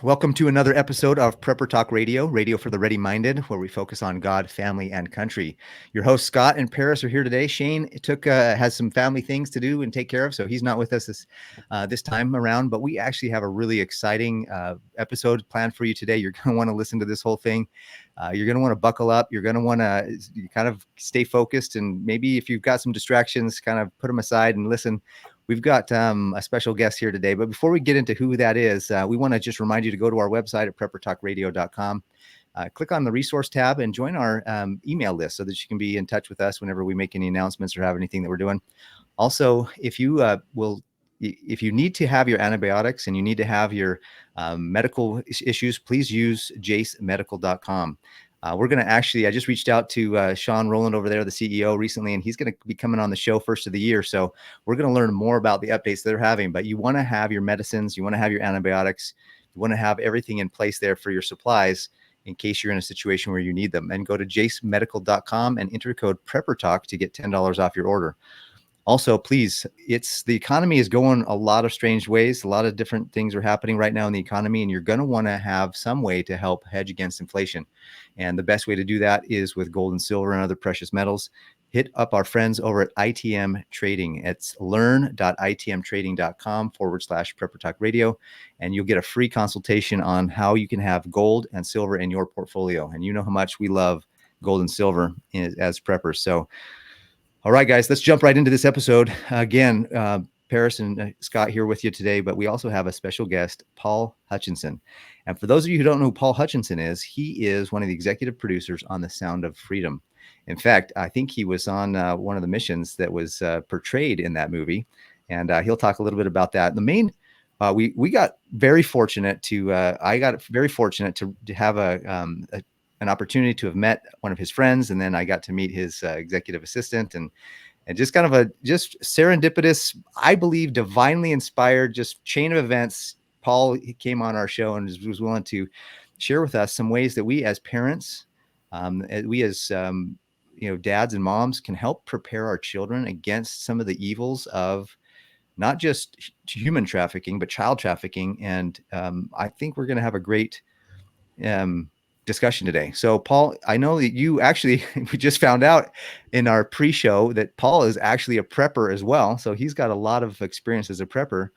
Welcome to another episode of Prepper Talk Radio, radio for the ready-minded, where we focus on God, family, and country. Your hosts Scott and Paris are here today. Shane has some family things to do and take care of, so he's not with us this time around. But we actually have a really exciting episode planned for you today. You're going to want to listen to this whole thing. You're going to want to buckle up. You're going to want to kind of stay focused, and maybe if you've got some distractions, kind of put them aside and listen. We've got a special guest here today, but before we get into who that is, we want to just remind you to go to our website at preppertalkradio.com. Click on the resource tab and join our email list so that you can be in touch with us whenever we make any announcements or have anything that we're doing. Also, if you need to have your antibiotics and you need to have your medical issues, please use jacemedical.com. We're going to I just reached out to Sean Rowland over there, the CEO, recently, and he's going to be coming on the show first of the year. So we're going to learn more about the updates they're having. But you want to have your medicines, you want to have your antibiotics, you want to have everything in place there for your supplies in case you're in a situation where you need them. And go to jacemedical.com and enter code PrepperTalk to get $10 off your order. Also, please, the economy is going a lot of strange ways. A lot of different things are happening right now in the economy, and you're going to want to have some way to help hedge against inflation. And the best way to do that is with gold and silver and other precious metals. Hit up our friends over at ITM Trading. It's learn.itmtrading.com/Prepper Talk Radio, and you'll get a free consultation on how you can have gold and silver in your portfolio. And you know how much we love gold and silver as preppers. So, all right, guys, let's jump right into this episode. Again, Paris and Scott here with you today, but we also have a special guest, Paul Hutchinson. And for those of you who don't know who Paul Hutchinson is, he is one of the executive producers on The Sound of Freedom. In fact, I think he was on one of the missions that was portrayed in that movie, and he'll talk a little bit about that. We got very fortunate I got very fortunate to have an opportunity to have met one of his friends, and then I got to meet his executive assistant, and just kind of just serendipitous, I believe, divinely inspired, just chain of events. Paul came on our show and was willing to share with us some ways that we as parents, dads and moms, can help prepare our children against some of the evils of not just human trafficking, but child trafficking. And I think we're going to have a great discussion today. So, Paul, I know that you actually, we just found out in our pre-show that Paul is actually a prepper as well. So he's got a lot of experience as a prepper.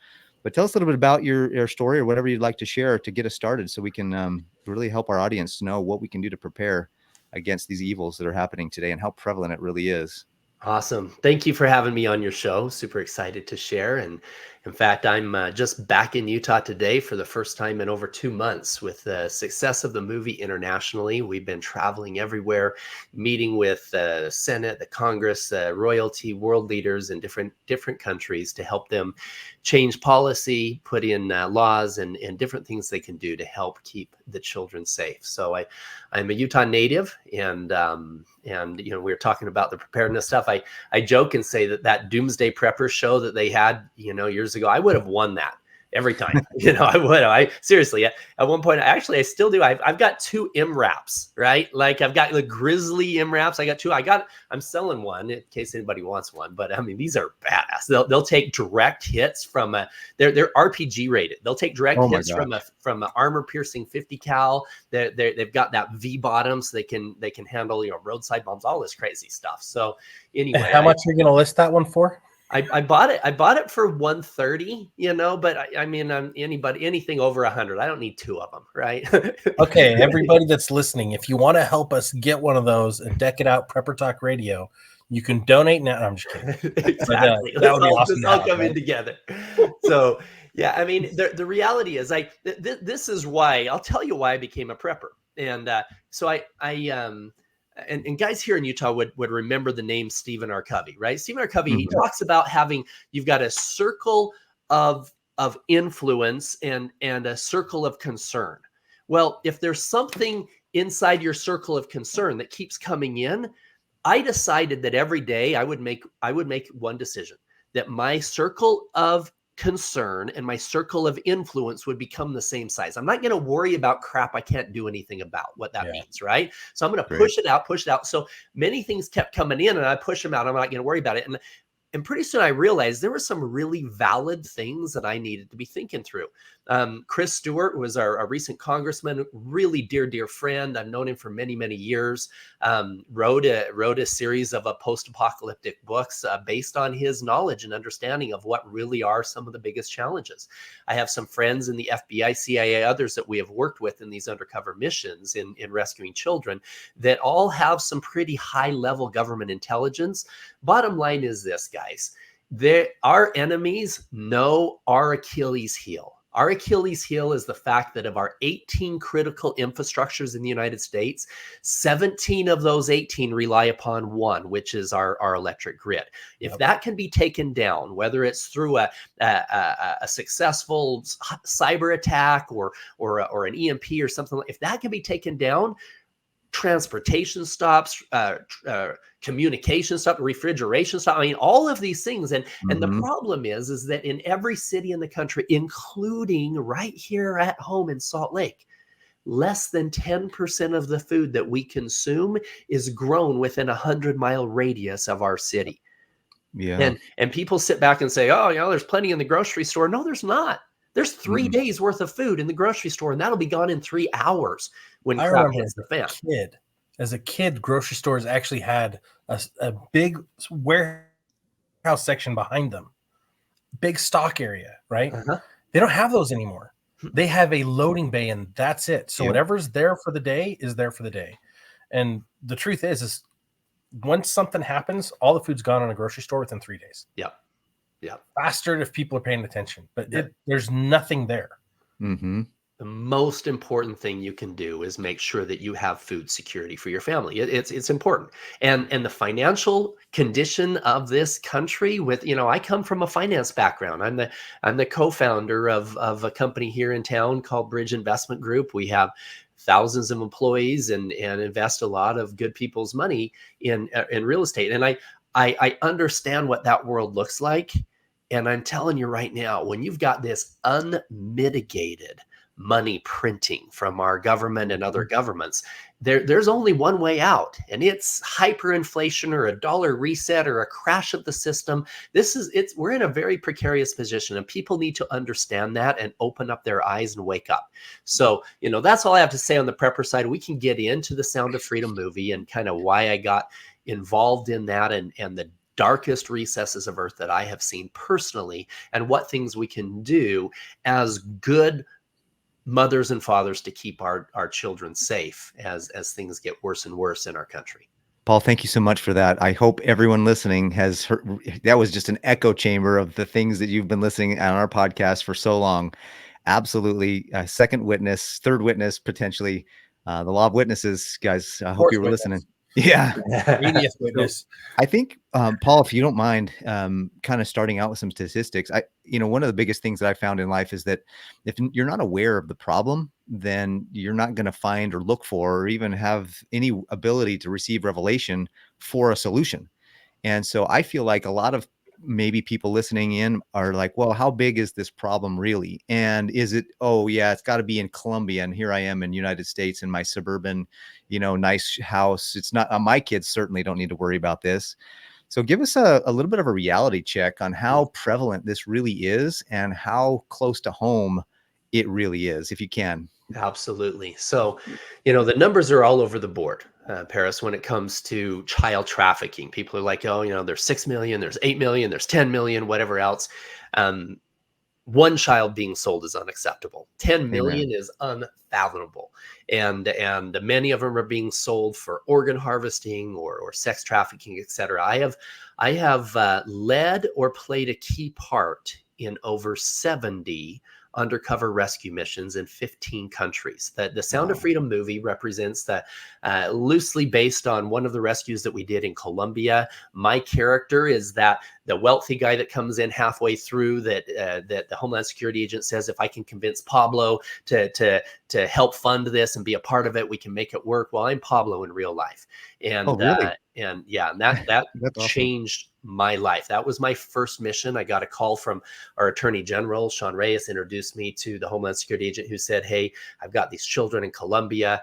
But tell us a little bit about your story or whatever you'd like to share to get us started, so we can really help our audience know what we can do to prepare against these evils that are happening today and how prevalent it really is. Awesome. Thank you for having me on your show. Super excited to share. And in fact, I'm just back in Utah today for the first time in over 2 months. With the success of the movie internationally, we've been traveling everywhere, meeting with the Senate, the Congress, royalty, world leaders in different countries to help them change policy, put in laws and different things they can do to help keep the children safe. So I'm a Utah native, and we were talking about the preparedness stuff. I joke and say that Doomsday Prepper show that they had, years ago, I would have won that every time. I would have. I seriously, at one point, I still do. I've got 2 MRAPs, right? Like I've got the Grizzly MRAPs. I got 2. I'm selling one in case anybody wants one. But I mean, these are badass. They'll take direct hits from they're RPG rated. They'll take direct hits from a armor piercing 50 cal. They've got that V bottom, so they can handle roadside bombs, all this crazy stuff. So anyway, how much are you going to list that one for? I bought it for $130, but I mean, anything over 100, I don't need 2 of them, right? Okay, everybody that's listening, if you want to help us get one of those and deck it out, Prepper Talk Radio, you can donate now. I'm just kidding. Exactly. That would be awesome. It's all coming together. So yeah, I mean, the reality is, this is why I'll tell you why I became a prepper, and so And guys here in Utah would remember the name Stephen R. Covey, right? Stephen R. Covey, he talks about you've got a circle of influence and a circle of concern. Well, if there's something inside your circle of concern that keeps coming in, I decided that every day I would make one decision, that my circle of concern and my circle of influence would become the same size. I'm not going to worry about crap I can't do anything about, what that means, right? So I'm going to push it out. So many things kept coming in, and I push them out. I'm not going to worry about it. And pretty soon I realized there were some really valid things that I needed to be thinking through. Chris Stewart was our recent congressman, really dear friend. I've known him for many, many years. Wrote a series of post-apocalyptic books based on his knowledge and understanding of what really are some of the biggest challenges. I have some friends in the FBI, CIA, others that we have worked with in these undercover missions in rescuing children that all have some pretty high-level government intelligence. Bottom line is this, guys. Our enemies know our Achilles heel. Our Achilles heel is the fact that of our 18 critical infrastructures in the United States, 17 of those 18 rely upon one, which is our electric grid. If that can be taken down, whether it's through a successful cyber attack or an EMP or something, if that can be taken down, transportation stops, communication stop, refrigeration stop. I mean, all of these things. And the problem is that in every city in the country, including right here at home in Salt Lake, less than 10% of the food that we consume is grown within a 100-mile radius of our city. Yeah. And people sit back and say, oh, you know, there's plenty in the grocery store. No, there's not. There's 3 days worth of food in the grocery store, and that'll be gone in 3 hours when crap hits the fan. As a kid, grocery stores actually had a big warehouse section behind them, big stock area, right? They don't have those anymore. They have a loading bay, and that's it. So whatever's there for the day is there for the day. And the truth is once something happens, all the food's gone in a grocery store within 3 days. Yeah. Faster if people are paying attention, but there's nothing there. The most important thing you can do is make sure that you have food security for your family. It's important. And the financial condition of this country with, you know, I come from a finance background. I'm the co-founder of a company here in town called Bridge Investment Group. We have thousands of employees and invest a lot of good people's money in real estate. And I understand what that world looks like. And I'm telling you right now, when you've got this unmitigated money printing from our government and other governments, there's only one way out, and it's hyperinflation or a dollar reset or a crash of the system. We're in a very precarious position, and people need to understand that and open up their eyes and wake up. So, you know, that's all I have to say on the prepper side. We can get into the Sound of Freedom movie and kind of why I got involved in that and the darkest recesses of earth that I have seen personally, and what things we can do as good mothers and fathers to keep our children safe as things get worse and worse in our country. Paul, thank you so much for that. I hope everyone listening has heard. That was just an echo chamber of the things that you've been listening on our podcast for so long. Absolutely. Second witness, third witness, potentially. The law of witnesses, guys. I hope you were listening. Yeah. Witness. I think, Paul, if you don't mind, kind of starting out with some statistics, one of the biggest things that I found in life is that if you're not aware of the problem, then you're not going to find or look for or even have any ability to receive revelation for a solution. And so I feel like a lot of maybe people listening in are like, well, how big is this problem really? And is it, oh yeah, it's got to be in Colombia. And here I am in the United States in my suburban, nice house. It's not, my kids certainly don't need to worry about this. So give us a little bit of a reality check on how prevalent this really is and how close to home it really is, if you can. Absolutely. So, the numbers are all over the board, Paris, when it comes to child trafficking. People are like, oh, there's 6 million, there's 8 million, there's 10 million, whatever else. One child being sold is unacceptable. 10 million is unfathomable. And many of them are being sold for organ harvesting or sex trafficking, etc. I have led or played a key part in over 70 undercover rescue missions in 15 countries. The Sound of Freedom movie represents that, loosely based on one of the rescues that we did in Colombia. My character is that the wealthy guy that comes in halfway through that the Homeland Security agent says, if I can convince Pablo to help fund this and be a part of it, we can make it work. Well, I'm Pablo in real life. And really? And that That's changed my life. That was my first mission. I got a call from our Attorney General, Sean Reyes, introduced me to the Homeland Security agent who said, hey, I've got these children in Colombia.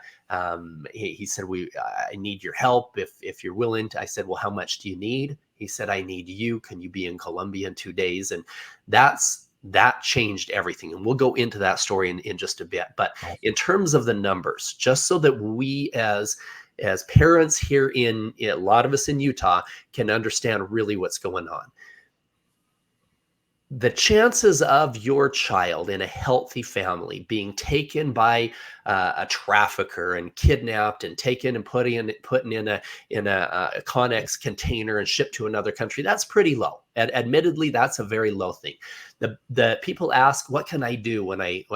He said, I need your help if you're willing to. I said, well, how much do you need? He said, I need you. Can you be in Colombia in 2 days? And that's that changed everything. And we'll go into that story in just a bit. But in terms of the numbers, just so that we as parents here in a lot of us in Utah can understand really what's going on. The chances of your child in a healthy family being taken by a trafficker and kidnapped and taken and put in a Connex container and shipped to another country, that's pretty low. Admittedly, that's a very low thing. The people ask, what can I do when they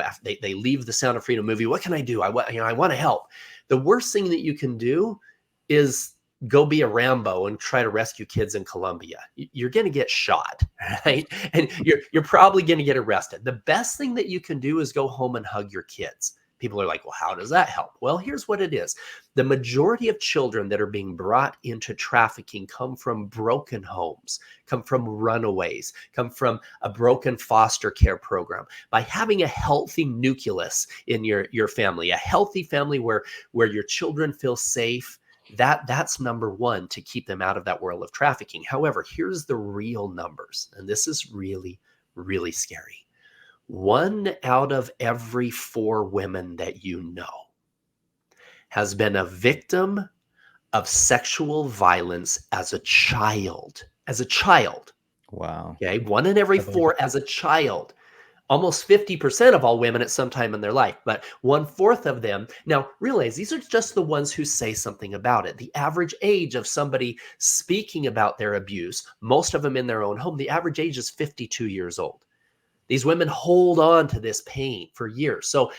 leave the Sound of Freedom movie? What can I do? I want to help. The worst thing that you can do is go be a Rambo and try to rescue kids in Colombia. You're going to get shot, right? And you're probably going to get arrested. The best thing that you can do is go home and hug your kids. People are like, well, how does that help? Well, here's what it is. The majority of children that are being brought into trafficking come from broken homes, come from runaways, come from a broken foster care program. By having a healthy nucleus in your family, a healthy family where your children feel safe, that's number one to keep them out of that world of trafficking. However, here's the real numbers, and this is really, really scary. 1 out of every 4 women that you know has been a victim of sexual violence as a child. Wow. Okay, 1 in every 4 as a child. Almost 50% of all women at some time in their life, but 1/4 of them. Now, realize these are just the ones who say something about it. The average age of somebody speaking about their abuse, most of them in their own home, the average age is 52 years old. These women hold on to this pain for years. So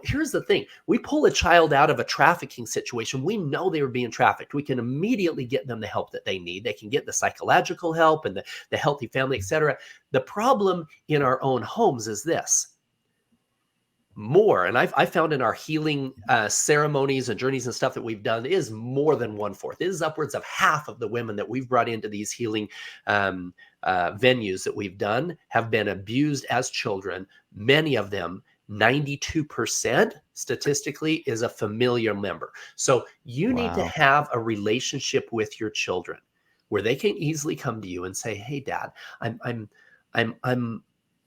here's the thing. We pull a child out of a trafficking situation. We know they were being trafficked. We can immediately get them the help that they need. They can get the psychological help and the healthy family, etc. The problem in our own homes is this. More, and I found in our healing ceremonies and journeys and stuff that we've done, is more than 1/4. It is upwards of half of the women that we've brought into these healing venues that we've done have been abused as children. Many of them, 92% statistically, is a familiar member. So you need to have a relationship with your children where they can easily come to you and say, "Hey, Dad,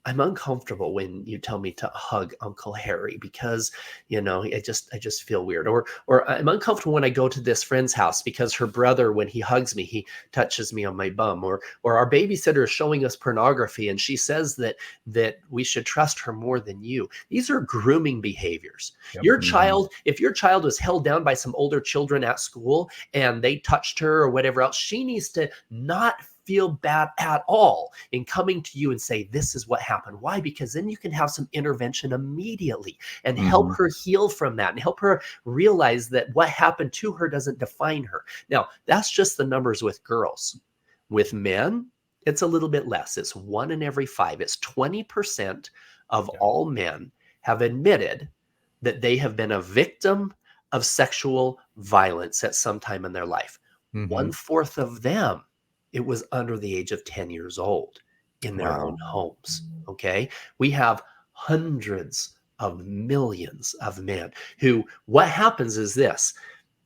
I'm uncomfortable when you tell me to hug Uncle Harry because, I just feel weird. Or I'm uncomfortable when I go to this friend's house because her brother, when he hugs me, he touches me on my bum. Or our babysitter is showing us pornography and she says that we should trust her more than you." These are grooming behaviors. Yep. If your child was held down by some older children at school and they touched her or whatever else, she needs to not feel bad at all in coming to you and say, "This is what happened." Why? Because then you can have some intervention immediately and help her heal from that and help her realize that what happened to her doesn't define her. Now, that's just the numbers with girls. With men, it's a little bit less. It's 1 in every 5. It's 20% of all men have admitted that they have been a victim of sexual violence at some time in their life. 1/4 of them, it was under the age of 10 years old in their own homes. Okay. We have hundreds of millions of men who, what happens is this,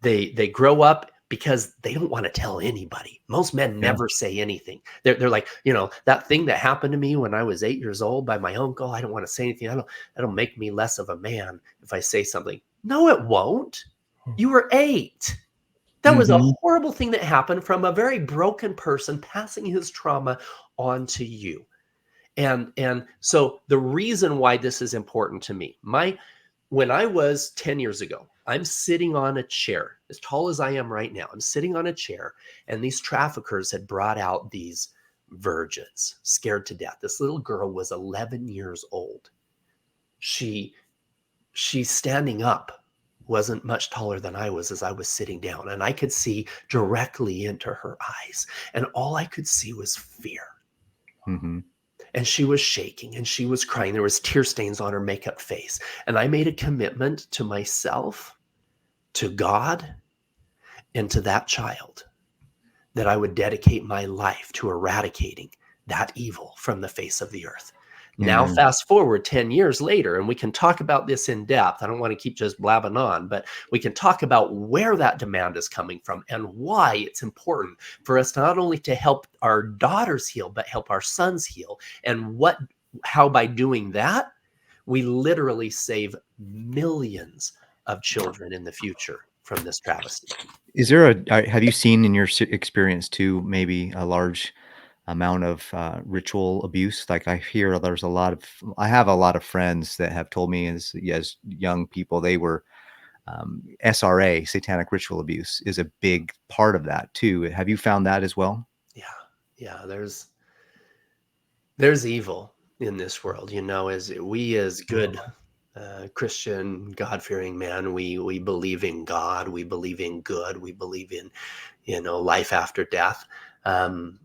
they grow up because they don't want to tell anybody. Most men never say anything. They're like, that thing that happened to me when I was 8 years old by my uncle, I don't want to say anything. That'll make me less of a man if I say something. No, it won't. You were 8. That was a horrible thing that happened from a very broken person passing his trauma on to you. And so the reason why this is important to me, when I was 10 years ago, I'm sitting on a chair as tall as I am right now. I'm sitting on a chair and these traffickers had brought out these virgins, scared to death. This little girl was 11 years old. She's standing up. Wasn't much taller than I was as I was sitting down, and I could see directly into her eyes, and all I could see was fear. And she was shaking and she was crying. There was tear stains on her makeup face, and I made a commitment to myself, to God, and to that child that I would dedicate my life to eradicating that evil from the face of the earth. Now, fast forward 10 years later, and we can talk about this in depth. I don't want to keep just blabbing on, but we can talk about where that demand is coming from and why it's important for us not only to help our daughters heal, but help our sons heal, and what how by doing that, we literally save millions of children in the future from this travesty. Is there have you seen in your experience too, maybe a large amount of ritual abuse? Like I hear there's I have a lot of friends that have told me as young people, they were SRA, satanic ritual abuse, is a big part of that too. Have you found that as well? Yeah. There's evil in this world, as we as good Christian, God-fearing men, we believe in God, we believe in good, we believe in, life after death.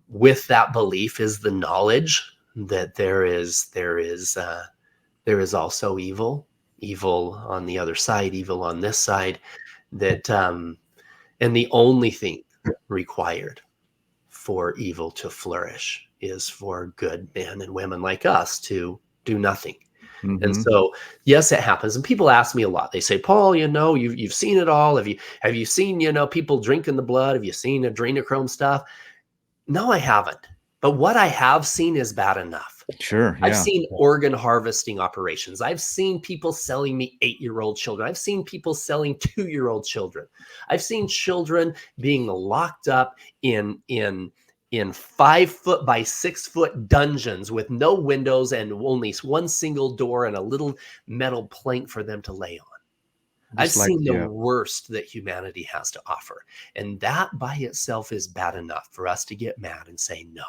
With that belief is the knowledge that there is also evil on the other side, evil on this side, that and the only thing required for evil to flourish is for good men and women like us to do nothing. And so, yes, it happens. And people ask me a lot. They say, Paul, you've seen it all. Have you seen, people drinking the blood? Have you seen adrenochrome stuff? No, I haven't. But what I have seen is bad enough. Sure. Yeah. I've seen organ harvesting operations. I've seen people selling me 8-year-old children. I've seen people selling 2-year-old children. I've seen children being locked up in 5-foot by 6-foot dungeons with no windows and only one single door and a little metal plank for them to lay on. I've seen the worst that humanity has to offer. And that by itself is bad enough for us to get mad and say, no,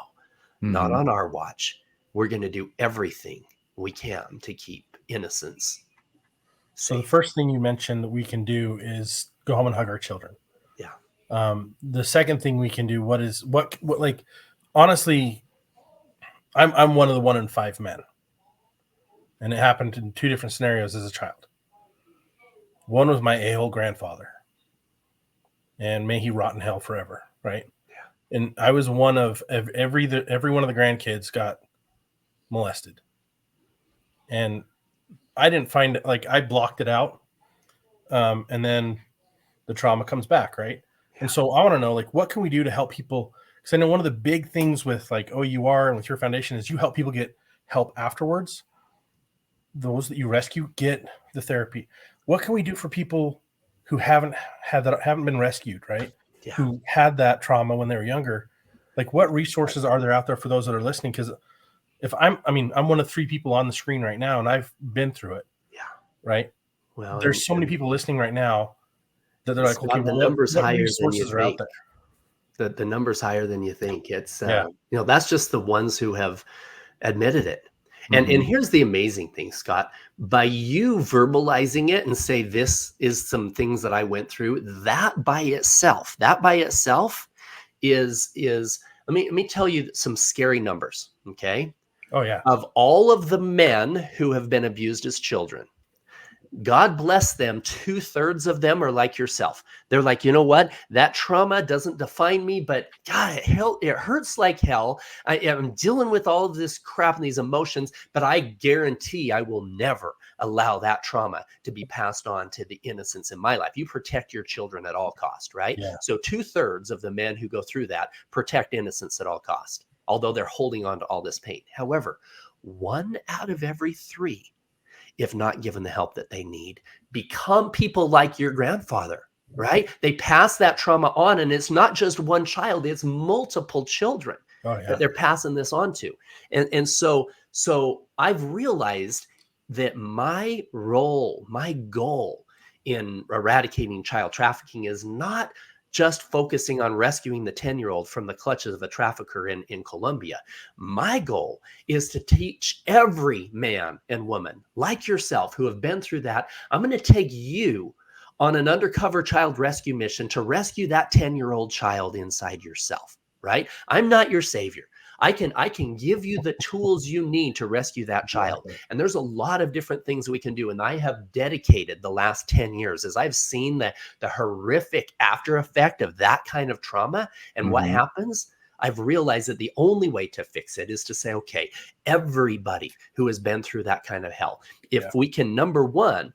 not on our watch. We're going to do everything we can to keep innocence safe. So the first thing you mentioned that we can do is go home and hug our children. Yeah. The second thing we can do, what like, honestly, I'm one of the 1 in 5 men. And it happened in 2 different scenarios as a child. One was my a-hole grandfather. And may he rot in hell forever, right? Yeah. And I was one of every one of the grandkids got molested. And I didn't find it, like I blocked it out. And then the trauma comes back, right? Yeah. And so I want to know, like, what can we do to help people? Because I know one of the big things with like OUR and with your foundation is you help people get help afterwards. Those that you rescue get the therapy. What can we do for people who haven't been rescued, right? Yeah. Who had that trauma when they were younger? Like, what resources are there out there for those that are listening? Because I'm one of 3 people on the screen right now, and I've been through it. Yeah. Right. Well, there's so many people listening right now that they're like, okay, the numbers higher resources than you think. Out there? The numbers higher than you think. It's that's just the ones who have admitted it. And here's the amazing thing, Scott. By you verbalizing it and say, this is some things that I went through, that by itself is let me tell you some scary numbers. Okay. Oh yeah. Of all of the men who have been abused as children, God bless them, 2/3 of them are like yourself. They're like, you know what? That trauma doesn't define me, but God, it hurts like hell. I'm dealing with all of this crap and these emotions, but I guarantee I will never allow that trauma to be passed on to the innocents in my life. You protect your children at all cost, right? Yeah. So 2/3 of the men who go through that protect innocence at all cost, although they're holding on to all this pain. However, 1 out of every 3, if not given the help that they need, become people like your grandfather, right? They pass that trauma on, and it's not just one child, it's multiple children that they're passing this on to. And so I've realized that my role, my goal in eradicating child trafficking is not just focusing on rescuing the 10-year-old from the clutches of a trafficker in Colombia. My goal is to teach every man and woman like yourself who have been through that. I'm going to take you on an undercover child rescue mission to rescue that 10-year-old child inside yourself, right? I'm not your savior. I can give you the tools you need to rescue that child. And there's a lot of different things we can do. And I have dedicated the last 10 years as I've seen the horrific after effect of that kind of trauma and what happens. I've realized that the only way to fix it is to say, okay, everybody who has been through that kind of hell, if we can, number one,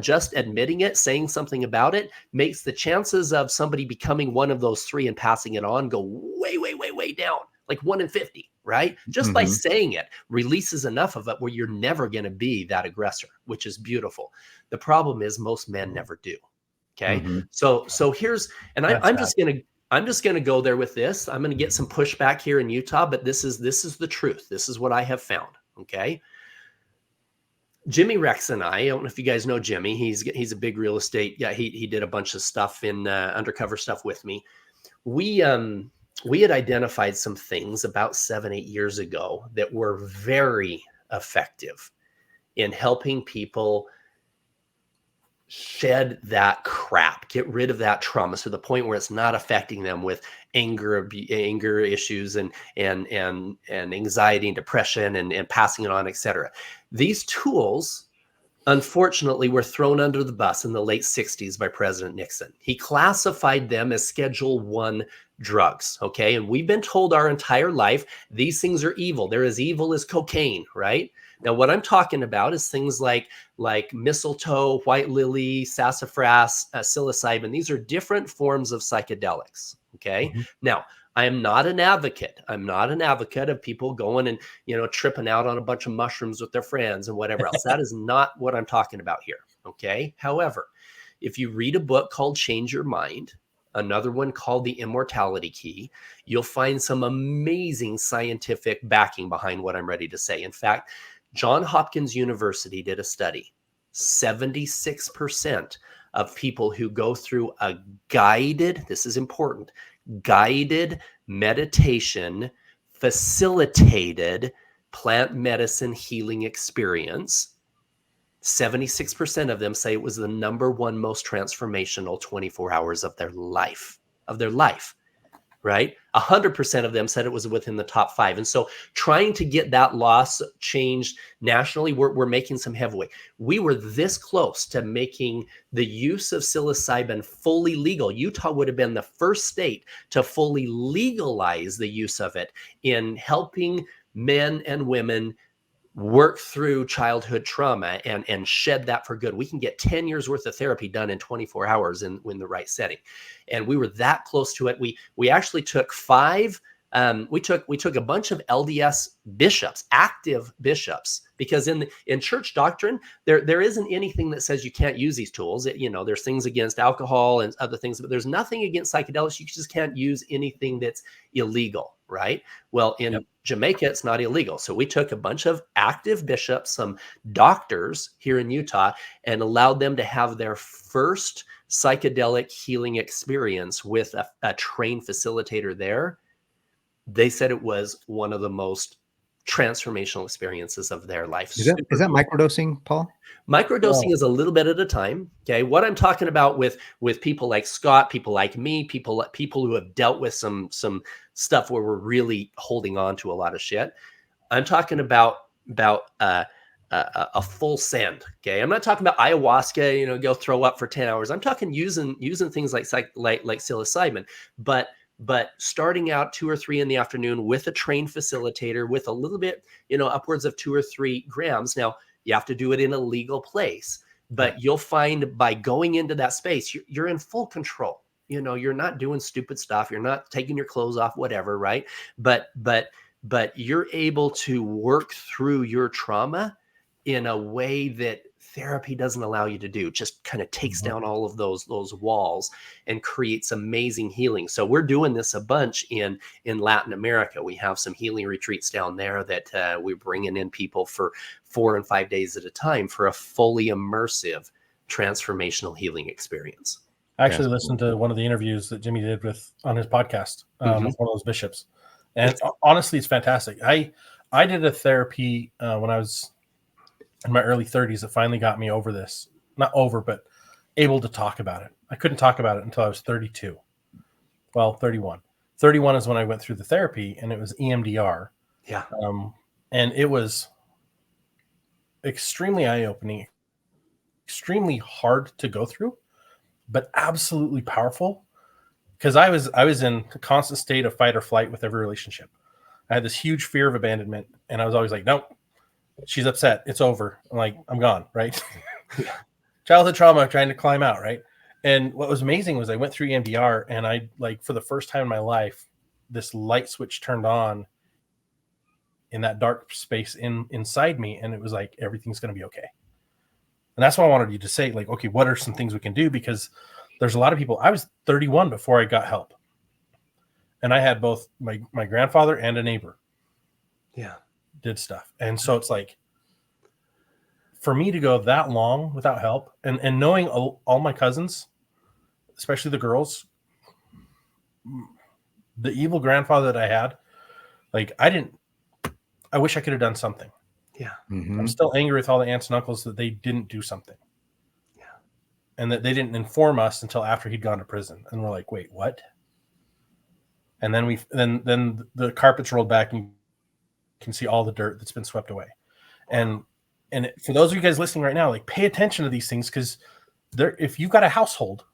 just admitting it, saying something about it makes the chances of somebody becoming one of those 3 and passing it on go way, way, way, way down. Like 1 in 50, right? Just by saying it releases enough of it where you're never going to be that aggressor, which is beautiful. The problem is most men never do. Okay. So here's, and I'm just going to go there with this. I'm going to get some pushback here in Utah, but this is the truth. This is what I have found. Okay. Jimmy Rex and I don't know if you guys know Jimmy. He's a big real estate. Yeah. He did a bunch of stuff in undercover stuff with me. We had identified some things about 7-8 years ago that were very effective in helping people shed that crap, get rid of that trauma to the point where it's not affecting them with anger issues and anxiety and depression and passing it on, etc. These tools, unfortunately, were thrown under the bus in the late 60s by President Nixon. He classified them as Schedule I drugs, okay? And we've been told our entire life, these things are evil. They're as evil as cocaine, right? Now, what I'm talking about is things like mistletoe, white lily, sassafras, psilocybin. These are different forms of psychedelics, okay? Now, I am not an advocate. I'm not an advocate of people going and, tripping out on a bunch of mushrooms with their friends and whatever else. That is not what I'm talking about here, okay? However, if you read a book called Change Your Mind, another one called The Immortality Key, you'll find some amazing scientific backing behind what I'm ready to say. In fact, Johns Hopkins University did a study. 76% of people who go through a guided, this is important, guided meditation, facilitated plant medicine healing experience, 76% of them say it was the number one most transformational 24 hours of their life, right? 100% of them said it was within the top 5. And so trying to get that loss changed nationally, we're making some headway. We were this close to making the use of psilocybin fully legal. Utah would have been the first state to fully legalize the use of it in helping men and women work through childhood trauma and shed that for good. We can get 10 years worth of therapy done in 24 hours in the right setting. And we were that close to it. We actually took we took a bunch of LDS bishops, active bishops, because in church doctrine, there isn't anything that says you can't use these tools. There's things against alcohol and other things, but there's nothing against psychedelics. You just can't use anything that's illegal, right? Well, in Jamaica, it's not illegal. So we took a bunch of active bishops, some doctors here in Utah, and allowed them to have their first psychedelic healing experience with a trained facilitator there. They said it was one of the most transformational experiences of their life. Is that microdosing, Paul? Microdosing is a little bit at a time. Okay. What I'm talking about with people like Scott, people like me, people who have dealt with some stuff where we're really holding on to a lot of shit. I'm talking about a full send. Okay. I'm not talking about ayahuasca, go throw up for 10 hours. I'm talking using things like psilocybin, but starting out 2 or 3 in the afternoon with a trained facilitator with a little bit, upwards of 2 or 3 grams. Now you have to do it in a legal place, but you'll find by going into that space, you're in full control. You're not doing stupid stuff. You're not taking your clothes off, whatever. Right. But you're able to work through your trauma in a way that therapy doesn't allow you to do. Just kind of takes down all of those walls and creates amazing healing. So we're doing this a bunch in Latin America. We have some healing retreats down there that we're bringing in people for 4 and 5 days at a time for a fully immersive transformational healing experience. I actually listened to one of the interviews that Jimmy did on his podcast with one of those bishops. And honestly, it's fantastic. I did a therapy when I was in my early 30s that finally got me over this. Not over, but able to talk about it. I couldn't talk about it until I was 32. Well, 31. 31 is when I went through the therapy, and it was EMDR. Yeah. And it was extremely eye-opening, extremely hard to go through, but absolutely powerful. Because I was in a constant state of fight or flight with every relationship. I had this huge fear of abandonment, and I was always like, nope, she's upset. It's over. I'm like, I'm gone, right? Childhood trauma, trying to climb out, right? And what was amazing was I went through EMDR, and I, for the first time in my life, this light switch turned on in that dark space inside me, and it was like everything's going to be okay. And that's why I wanted you to say, like, okay, what are some things we can do? Because there's a lot of people. I was 31 before I got help, and I had both my grandfather and a neighbor. Yeah, did stuff, and so it's like, for me to go that long without help, and knowing all my cousins, especially the girls, the evil grandfather that I had, like, I wish I could have done something. Yeah. Mm-hmm. I'm still angry with all the aunts and uncles that they didn't do something. Yeah. And that they didn't inform us until after he'd gone to prison. And we're like, wait, what? And then then the carpets rolled back and you can see all the dirt that's been swept away. And for those of you guys listening right now, like, pay attention to these things, because if you've got a household,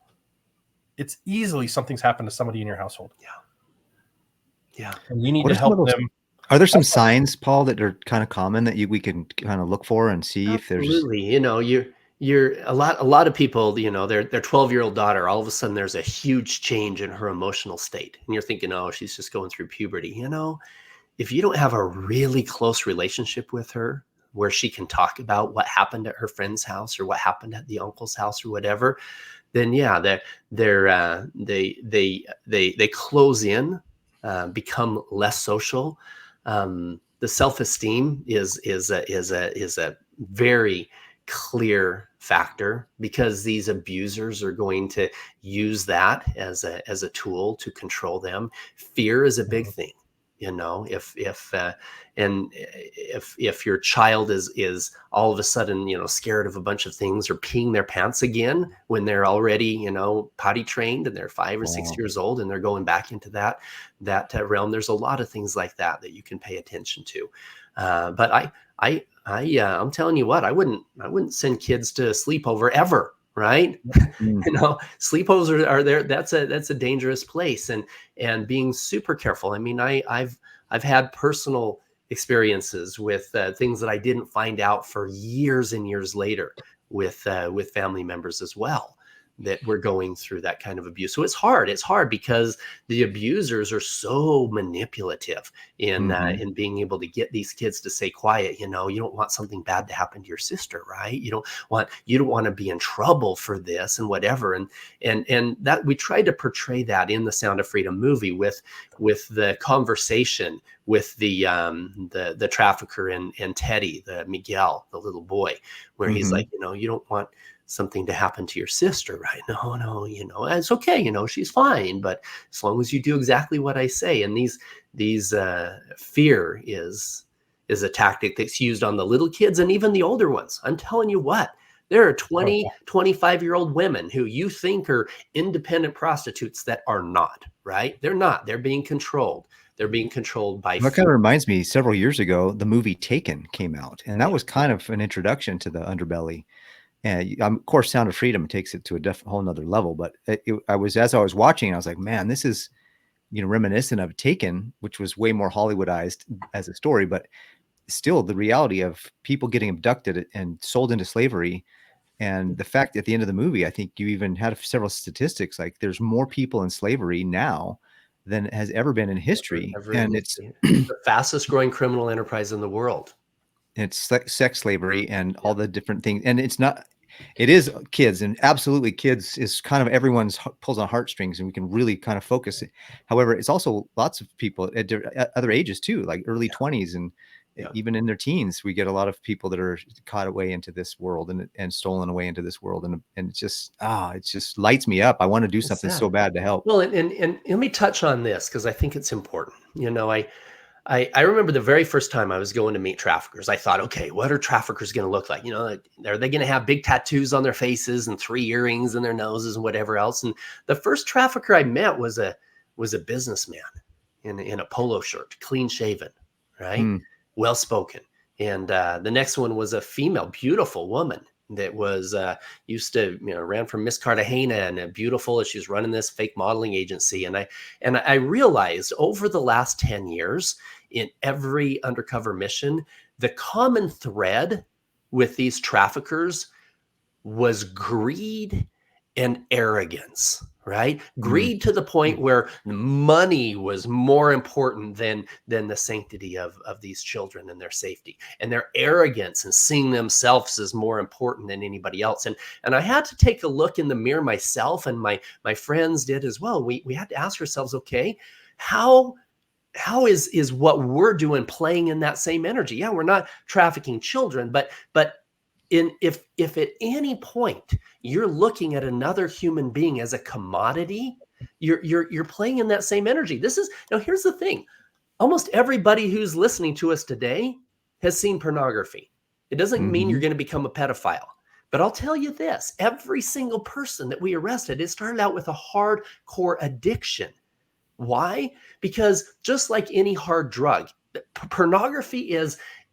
it's easily something's happened to somebody in your household. Yeah. Yeah. And we need to help them. Are there some signs, Paul, that are kind of common that we can kind of look for and see if there's? Absolutely. You know, you're a lot of people, you know, their 12-year-old daughter, all of a sudden there's a huge change in her emotional state. And you're thinking, oh, she's just going through puberty. You know, if you don't have a really close relationship with her where she can talk about what happened at her friend's house or what happened at the uncle's house or whatever, then yeah, they close in, become less social. The self-esteem is a very clear factor, because these abusers are going to use that as a tool to control them. Fear is a big thing. You know, if your child is all of a sudden, you know, scared of a bunch of things or peeing their pants again when they're already, you know, potty trained and they're 5 or 6 years old and they're going back into that realm, there's a lot of things like that you can pay attention to. But I'm telling you what, I wouldn't send kids to sleepover ever. Right. You know, sleepovers are there. That's a dangerous place, and being super careful. I mean, I've had personal experiences with things that I didn't find out for years and years later with family members as well, that were going through that kind of abuse. So it's hard because the abusers are so manipulative in being able to get these kids to stay quiet. You know, you don't want something bad to happen to your sister, right? You don't want to be in trouble for this and whatever. And that we tried to portray that in the Sound of Freedom movie with the conversation with the trafficker and Teddy, the Miguel, the little boy, where he's like, you know, you don't want something to happen to your sister, right? No, you know, it's okay, you know, she's fine, but as long as you do exactly what I say. And these fear is a tactic that's used on the little kids and even the older ones. I'm telling you what, there are 20, 25-year-old women who you think are independent prostitutes that are not, right? They're not. They're being controlled. They're being controlled by fear. That kind of reminds me, several years ago, the movie Taken came out, and that was kind of an introduction to the underbelly. And of course, Sound of Freedom takes it to a whole nother level. But as I was watching, I was like, man, this is, you know, reminiscent of Taken, which was way more Hollywoodized as a story, but still the reality of people getting abducted and sold into slavery. And the fact at the end of the movie, I think you even had several statistics, like there's more people in slavery now than has ever been in history. And it's the fastest growing criminal enterprise in the world. It's sex slavery and all the different things. And it is kids, and absolutely kids is kind of everyone's pulls on heartstrings, and we can really kind of focus it. However, it's also lots of people at other ages too, like early 20s and even in their teens. We get a lot of people that are caught away into this world and stolen away into this world. And it just lights me up. I want to do something so bad to help. Well, and let me touch on this, because I think it's important. You know, I remember the very first time I was going to meet traffickers, I thought, okay, what are traffickers going to look like? You know, are they going to have big tattoos on their faces and 3 earrings in their noses and whatever else? And the first trafficker I met was a businessman in a polo shirt, clean shaven, right? Well-spoken. And the next one was a female, beautiful woman that was used to, you know, ran from Miss Cartagena and beautiful as she was running this fake modeling agency. And I realized over the last 10 years in every undercover mission, the common thread with these traffickers was greed and arrogance, right? Greed to the point where money was more important than the sanctity of these children and their safety, and their arrogance and seeing themselves as more important than anybody else. And I had to take a look in the mirror myself, and my friends did as well. We had to ask ourselves, okay, how is what we're doing playing in that same energy? Yeah, we're not trafficking children, but if at any point you're looking at another human being as a commodity, you're playing in that same energy. This is, now here's the thing. Almost everybody who's listening to us today has seen pornography. It doesn't mean you're going to become a pedophile. But I'll tell you this, every single person that we arrested, it started out with a hardcore addiction. Why? Because just like any hard drug, pornography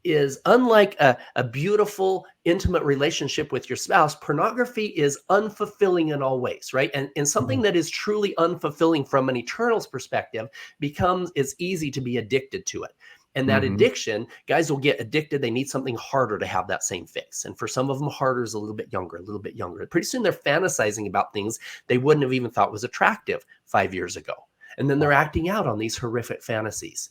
is unlike a beautiful, intimate relationship with your spouse. Pornography is unfulfilling in all ways, right? And something that is truly unfulfilling from an eternal's perspective it's easy to be addicted to it. And that addiction, guys will get addicted. They need something harder to have that same fix. And for some of them, harder is a little bit younger, a little bit younger. Pretty soon they're fantasizing about things they wouldn't have even thought was attractive 5 years ago. And then they're acting out on these horrific fantasies.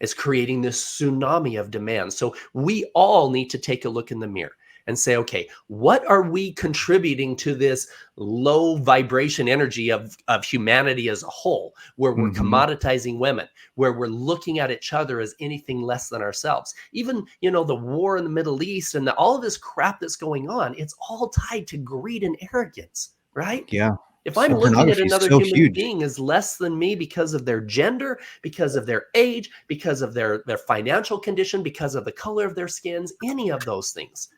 It's creating this tsunami of demand. So we all need to take a look in the mirror and say, okay, what are we contributing to this low vibration energy of humanity as a whole, where we're commoditizing women, where we're looking at each other as anything less than ourselves? Even, the war in the Middle East and all of this crap that's going on, it's all tied to greed and arrogance, right? Yeah. If I'm looking at another human being as less than me because of their gender, because of their age, because of their financial condition, because of the color of their skins, any of those things,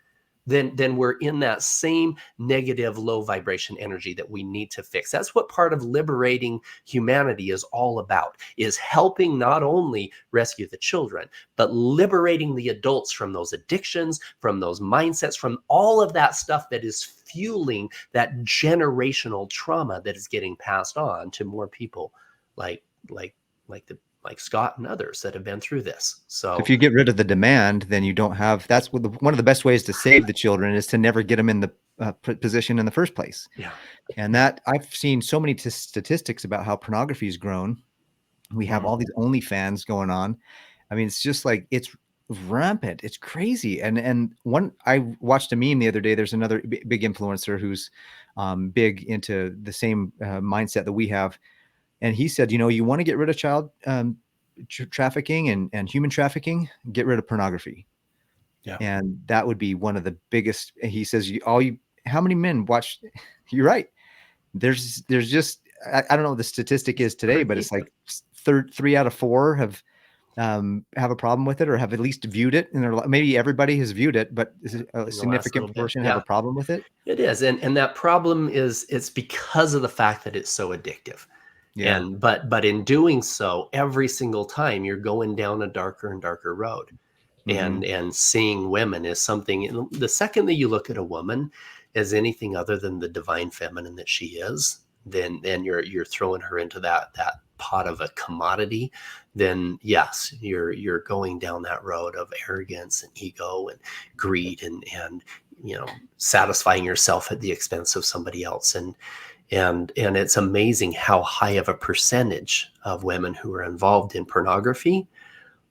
then we're in that same negative low vibration energy that we need to fix. That's what part of liberating humanity is all about, is helping not only rescue the children, but liberating the adults from those addictions, from those mindsets, from all of that stuff that is fueling that generational trauma that is getting passed on to more people like Scott and others that have been through this. So if you get rid of the demand, then you don't have, that's what one of the best ways to save the children is to never get them in the position in the first place. Yeah. And that I've seen so many statistics about how pornography has grown. We have all these OnlyFans going on. I mean, it's just like, it's rampant. It's crazy. And I watched a meme the other day. There's another big influencer who's big into the same mindset that we have. And he said, you want to get rid of child trafficking and human trafficking, get rid of pornography. Yeah. And that would be one of the biggest. He says, how many men watch? You're right. There's just, I don't know what the statistic is today, but it's like 3 out of 4 have a problem with it, or have at least viewed it. And maybe everybody has viewed it, but a significant portion have a problem with it. It is. And that problem it's because of the fact that it's so addictive. Yeah. But in doing so, every single time you're going down a darker and darker road. And seeing women is something, the second that you look at a woman as anything other than the divine feminine that she is, then you're throwing her into that pot of a commodity. Then yes, you're going down that road of arrogance and ego and greed and satisfying yourself at the expense of somebody else. And it's amazing how high of a percentage of women who are involved in pornography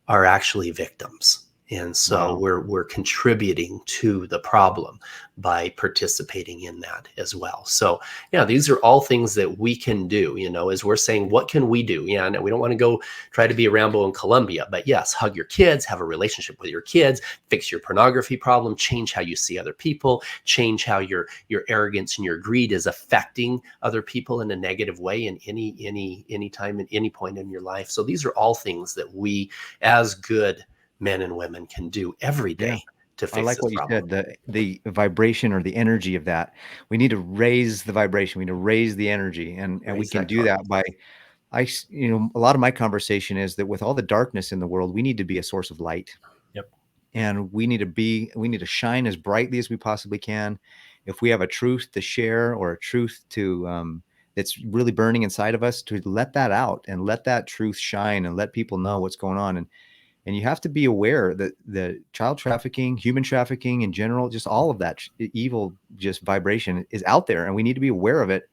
are actually victims. And so we're contributing to the problem by participating in that as well. So yeah, these are all things that we can do, as we're saying, what can we do? Yeah, and we don't want to go try to be a Rambo in Colombia, but yes, hug your kids, have a relationship with your kids, fix your pornography problem, change how you see other people, change how your arrogance and your greed is affecting other people in a negative way in any time, at any point in your life. So these are all things that we as good men and women can do every day to fix. I like this what problem. You said, the vibration or the energy of that. We need to raise the vibration. We need to raise the energy, and we can do that by, a lot of my conversation is that with all the darkness in the world, we need to be a source of light. Yep. And we need to shine as brightly as we possibly can. If we have a truth to share or a truth to that's really burning inside of us, to let that out and let that truth shine and let people know what's going on. And you have to be aware that the child trafficking, human trafficking in general, just all of that evil, just vibration is out there, and we need to be aware of it,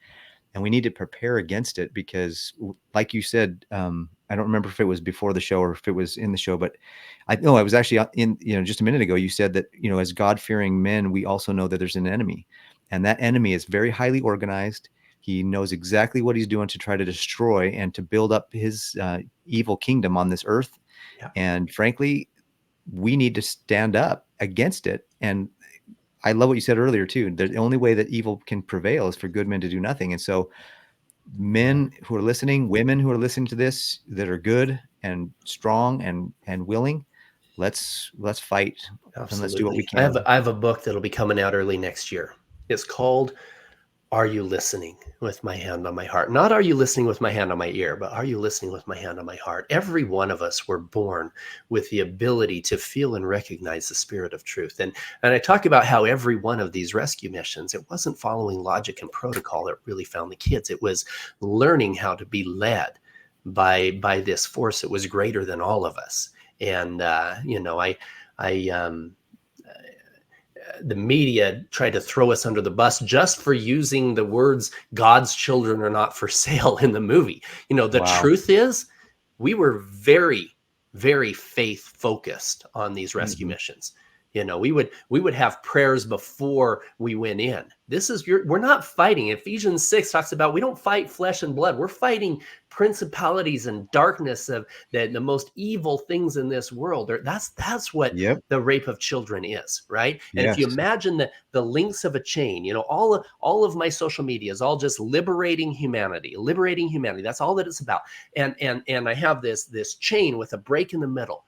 and we need to prepare against it, because like you said, I don't remember if it was before the show or if it was in the show, but I know I was actually in, just a minute ago, you said that, as God-fearing men, we also know that there's an enemy, and that enemy is very highly organized. He knows exactly what he's doing to try to destroy and to build up his evil kingdom on this earth. Yeah. And frankly, we need to stand up against it. And I love what you said earlier too. The only way that evil can prevail is for good men to do nothing. And so men who are listening, women who are listening to this, that are good and strong and willing, let's fight. Absolutely. And let's do what we can. I have a book that'll be coming out early next year. It's called Are You Listening with My Hand on My Heart? Not are you listening with my hand on my ear, but are you listening with my hand on my heart? Every one of us were born with the ability to feel and recognize the spirit of truth. And I talk about how every one of these rescue missions, it wasn't following logic and protocol that really found the kids. It was learning how to be led by this force that was greater than all of us. And, the media tried to throw us under the bus just for using the words God's children are not for sale in the movie. The truth is we were very, very faith focused on these rescue missions. We would have prayers before we went in. We're not fighting. Ephesians 6 talks about we don't fight flesh and blood. We're fighting principalities and darkness of the most evil things in this world. That's what the rape of children is, right? And if you imagine the links of a chain, all of my social media is all just liberating humanity. That's all that it's about. And I have this chain with a break in the middle.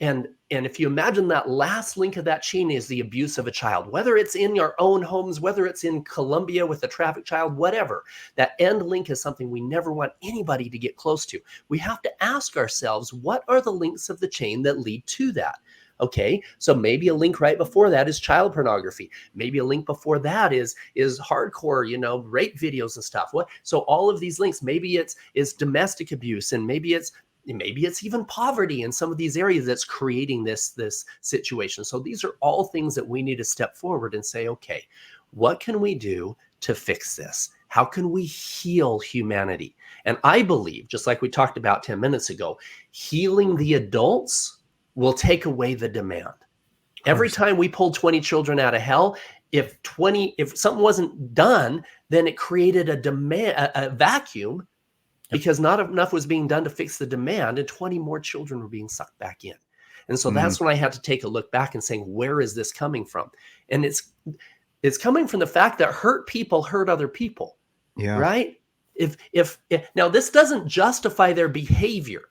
And if you imagine that last link of that chain is the abuse of a child, whether it's in your own homes, whether it's in Colombia with a trafficked child, whatever, that end link is something we never want anybody to get close to. We have to ask ourselves, what are the links of the chain that lead to that? Okay, so maybe a link right before that is child pornography. Maybe a link before that is hardcore, rape videos and stuff. So all of these links, maybe it's domestic abuse, and maybe it's even poverty in some of these areas that's creating this situation. So these are all things that we need to step forward and say, okay, what can we do to fix this? How can we heal humanity? And I believe, just like we talked about 10 minutes ago, healing the adults will take away the demand. Every time we pulled 20 children out of hell, if something wasn't done, then it created a vacuum, because not enough was being done to fix the demand, and 20 more children were being sucked back in. And so that's when I had to take a look back and saying, where is this coming from? And it's coming from the fact that hurt people hurt other people, right? If now this doesn't justify their behavior.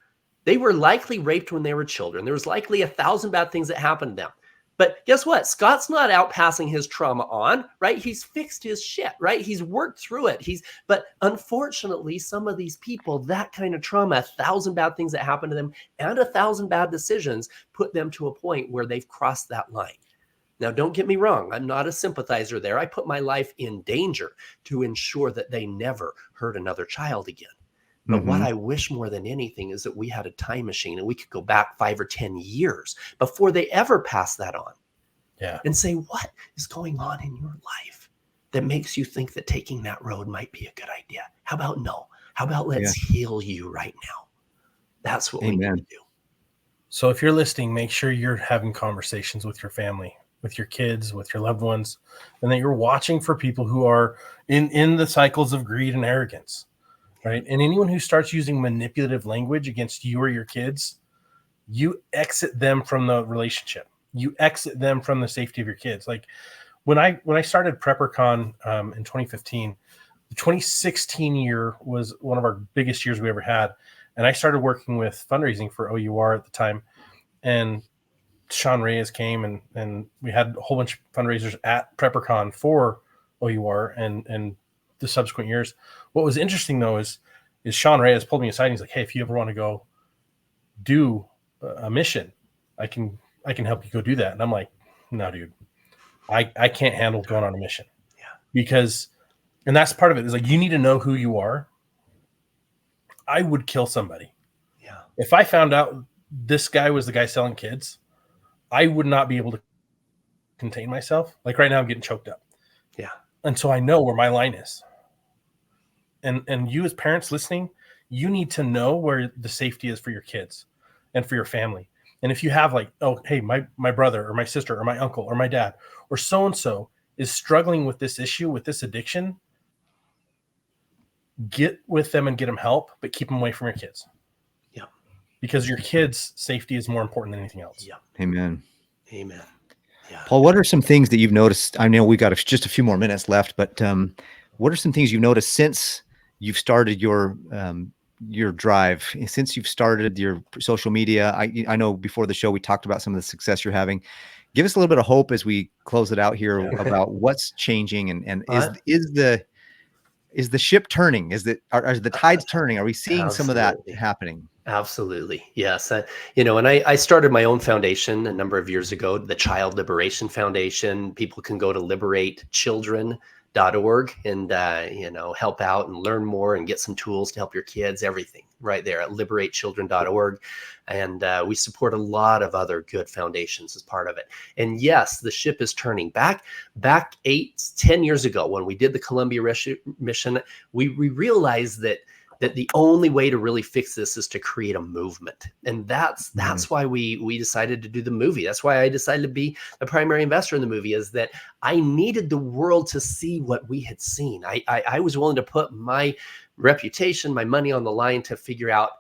They were likely raped when they were children. There was likely 1,000 bad things that happened to them. But guess what? Scott's not out passing his trauma on, right? He's fixed his shit, right? He's worked through it. But unfortunately, some of these people, that kind of trauma, 1,000 bad things that happened to them and 1,000 bad decisions put them to a point where they've crossed that line. Now, don't get me wrong. I'm not a sympathizer there. I put my life in danger to ensure that they never hurt another child again. But what I wish more than anything is that we had a time machine and we could go back 5 or 10 years before they ever pass that on. And say, what is going on in your life that makes you think that taking that road might be a good idea? How about no? How about let's heal you right now? That's what we need to do. So if you're listening, make sure you're having conversations with your family, with your kids, with your loved ones, and that you're watching for people who are in the cycles of greed and arrogance. Right. And anyone who starts using manipulative language against you or your kids, you exit them from the relationship. You exit them from the safety of your kids. Like when I started PrepperCon in 2015, the 2016 year was one of our biggest years we ever had. And I started working with fundraising for OUR at the time. And Sean Reyes came and we had a whole bunch of fundraisers at PrepperCon for OUR and the subsequent years. What was interesting though is Sean Reyes pulled me aside and he's like, hey, if you ever want to go do a mission, I can help you go do that. And I'm like, no, dude, I can't handle going on a mission. Because, and that's part of it, is like, you need to know who you are. I would kill somebody. If I found out this guy was the guy selling kids, I would not be able to contain myself. Like right now, I'm getting choked up. Yeah. And so I know where my line is. And you as parents listening, you need to know where the safety is for your kids and for your family. And if you have like, oh, hey, my brother or my sister or my uncle or my dad or so-and-so is struggling with this issue, with this addiction, get with them and get them help, but keep them away from your kids. Yeah. Because your kids' safety is more important than anything else. Yeah. Amen. Amen. Yeah. Paul, what are some things that you've noticed? I know we got just a few more minutes left, but what are some things you've noticed since you've started your drive, since you've started your social media? I know before the show we talked about some of the success you're having. Give us a little bit of hope as we close it out here about what's changing and is the ship turning? Are the tides turning? Are we seeing some of that happening? Absolutely. Yes. And I started my own foundation a number of years ago, the Child Liberation Foundation. People can go to liberatechildren.org and, help out and learn more and get some tools to help your kids, everything right there at liberatechildren.org. And we support a lot of other good foundations as part of it. And yes, the ship is turning. Back 10 years ago, when we did the Columbia mission, we realized that the only way to really fix this is to create a movement. And that's why we decided to do the movie. That's why I decided to be the primary investor in the movie, is that I needed the world to see what we had seen. I was willing to put my reputation, my money on the line to figure out,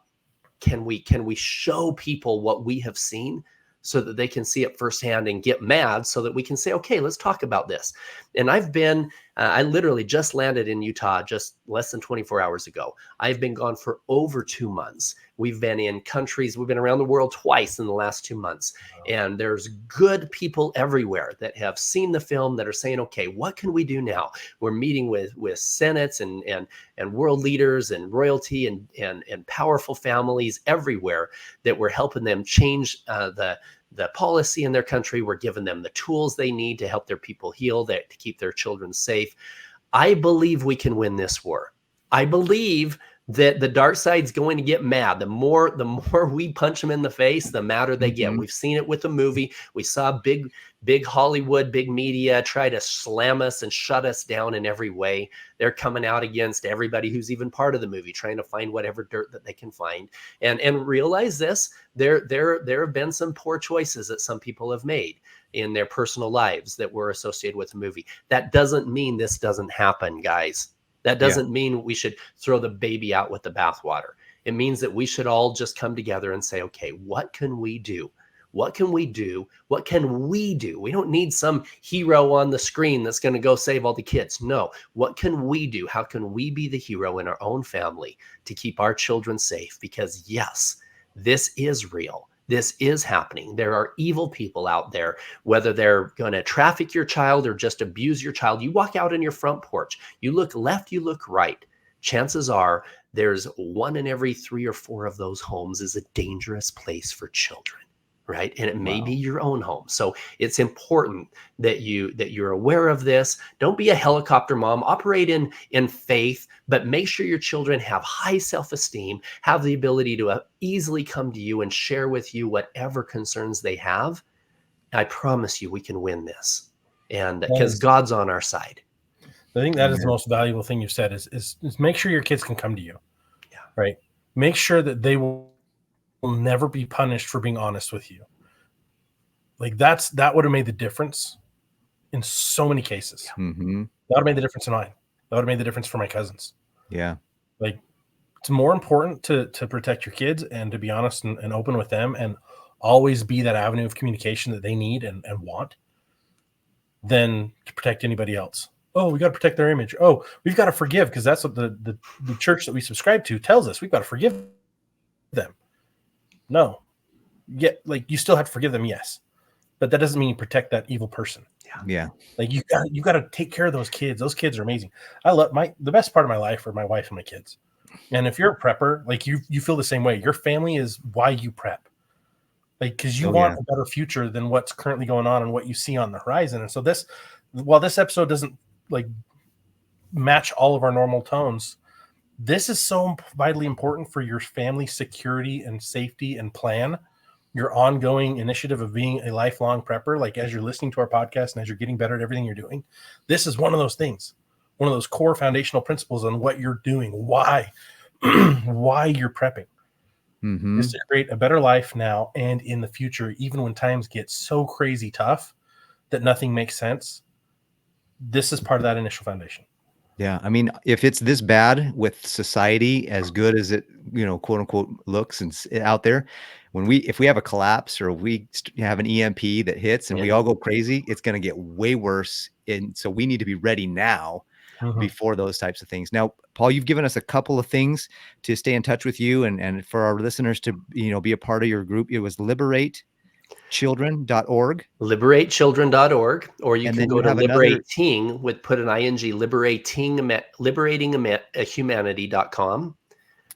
can we show people what we have seen so that they can see it firsthand and get mad, so that we can say, okay, let's talk about this. And I literally just landed in Utah just less than 24 hours ago. I've been gone for over 2 months. We've been in countries, we've been around the world twice in the last 2 months. And there's good people everywhere that have seen the film that are saying, okay, what can we do now? We're meeting with senates and world leaders and royalty and powerful families everywhere, that we're helping them change the policy in their country. We're giving them the tools they need to help their people heal, to keep their children safe. I believe we can win this war. I believe that the dark side's going to get mad. The more we punch them in the face, the madder they get. We've seen it with the movie. We saw big Hollywood, big media try to slam us and shut us down in every way. They're coming out against everybody who's even part of the movie, trying to find whatever dirt that they can find. And realize this, there have been some poor choices that some people have made in their personal lives that were associated with the movie. That doesn't mean this doesn't happen, guys. That doesn't mean we should throw the baby out with the bathwater. It means that we should all just come together and say, okay, what can we do? What can we do? What can we do? We don't need some hero on the screen that's going to go save all the kids. No. What can we do? How can we be the hero in our own family to keep our children safe? Because yes, this is real. This is happening. There are evil people out there, whether they're going to traffic your child or just abuse your child. You walk out on your front porch, you look left, you look right. Chances are there's 1 in every 3 or 4 of those homes is a dangerous place for children, right? And it may be your own home. So it's important that you're aware of this. Don't be a helicopter mom. Operate in faith, but make sure your children have high self-esteem, have the ability to easily come to you and share with you whatever concerns they have. I promise you we can win this. And because God's on our side. I think that is the most valuable thing you've said is make sure your kids can come to you. Yeah. Right. Make sure that they will never be punished for being honest with you. Like that would have made the difference in so many cases. Yeah. That would have made the difference in mine. That would have made the difference for my cousins. Yeah. Like it's more important to protect your kids and to be honest and open with them and always be that avenue of communication that they need and want than to protect anybody else. Oh, we got to protect their image. Oh, we've got to forgive because that's what the church that we subscribe to tells us. We've got to forgive them. No. Yeah, like you still have to forgive them, yes. But that doesn't mean you protect that evil person. Yeah. Like you got to take care of those kids. Those kids are amazing. I love the best part of my life are my wife and my kids. And if you're a prepper, like you feel the same way. Your family is why you prep. Like because you want a better future than what's currently going on and what you see on the horizon. And so while this episode doesn't like match all of our normal tones, this is so vitally important for your family security and safety and plan your ongoing initiative of being a lifelong prepper, like as you're listening to our podcast and as you're getting better at everything you're doing, this is one of those things, one of those core foundational principles on what you're doing, why you're prepping. Mm-hmm. Is to create a better life now and in the future, even when times get so crazy tough that nothing makes sense. This is part of that initial foundation. Yeah. I mean, if it's this bad with society, as good as it, quote unquote, looks and out there, if we have a collapse or we have an EMP that hits and we all go crazy, it's going to get way worse. And so we need to be ready now before those types of things. Now, Paul, you've given us a couple of things to stay in touch with you and for our listeners to, be a part of your group. It was liberateChildren.org. LiberateChildren.org, or you can go to Liberating put an ing, LiberatingHumanity.com.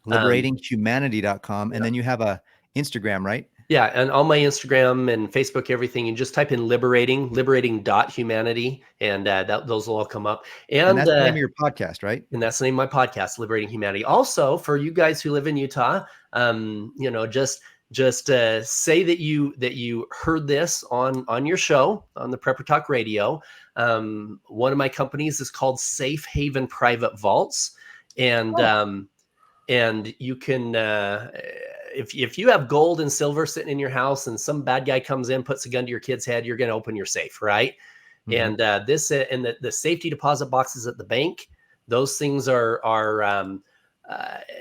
LiberatingHumanity.com. And then you have a Instagram, right? Yeah, and on my Instagram and Facebook, everything, you just type in liberating.humanity, and those will all come up. And that's the name of your podcast, right? And that's the name of my podcast, Liberating Humanity. Also, for you guys who live in Utah, just say that you heard this on your show on the Prepper Talk Radio. One of my companies is called Safe Haven Private Vaults, and you can if you have gold and silver sitting in your house and some bad guy comes in, puts a gun to your kid's head, you're going to open your safe, right? Mm-hmm. And the safety deposit boxes at the bank, those things are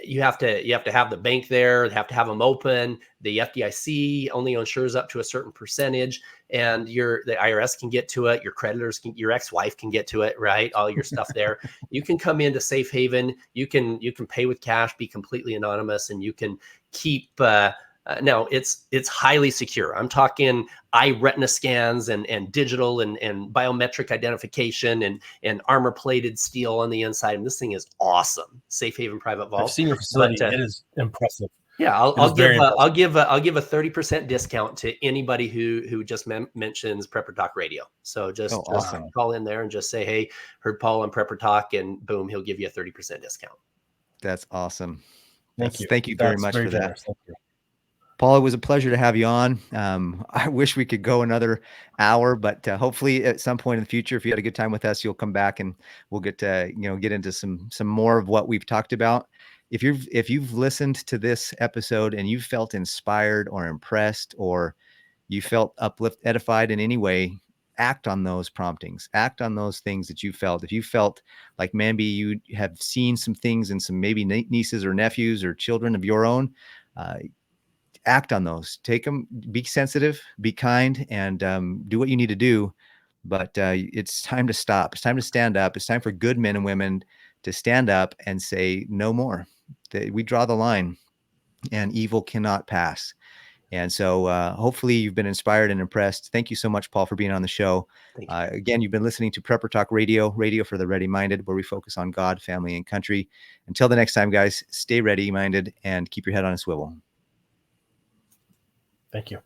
you have to have the bank there, have to have them open. The FDIC only insures up to a certain percentage, and the IRS can get to it. Your creditors your ex-wife can get to it, right? All your stuff there. You can come into Safe Haven. You can pay with cash, be completely anonymous, and you can keep. Now it's highly secure. I'm talking eye retina scans and digital and biometric identification and armor plated steel on the inside. And this thing is awesome. Safe Haven Private Vault. I've seen your facility. It is impressive. Yeah, I'll give a 30% discount to anybody who just mentions Prepper Talk Radio. So just awesome. Call in there and just say, hey, heard Paul on Prepper Talk, and boom, he'll give you a 30% discount. That's awesome. Thank you. Thank you very much for that. Thank you. Paul, it was a pleasure to have you on. I wish we could go another hour, but hopefully at some point in the future, if you had a good time with us, you'll come back and we'll get to, get into some more of what we've talked about. If you've listened to this episode and you felt inspired or impressed, or you felt edified in any way, act on those promptings, act on those things that you felt. If you felt like maybe you have seen some things in some maybe nieces or nephews or children of your own, act on those. Take them, be sensitive, be kind, and do what you need to do. But it's time to stop. It's time to stand up. It's time for good men and women to stand up and say no more. We draw the line, and evil cannot pass. And so hopefully you've been inspired and impressed. Thank you so much, Paul, for being on the show. Again, you've been listening to Prepper Talk Radio, radio for the ready-minded, where we focus on God, family, and country. Until the next time, guys, stay ready-minded and keep your head on a swivel. Thank you.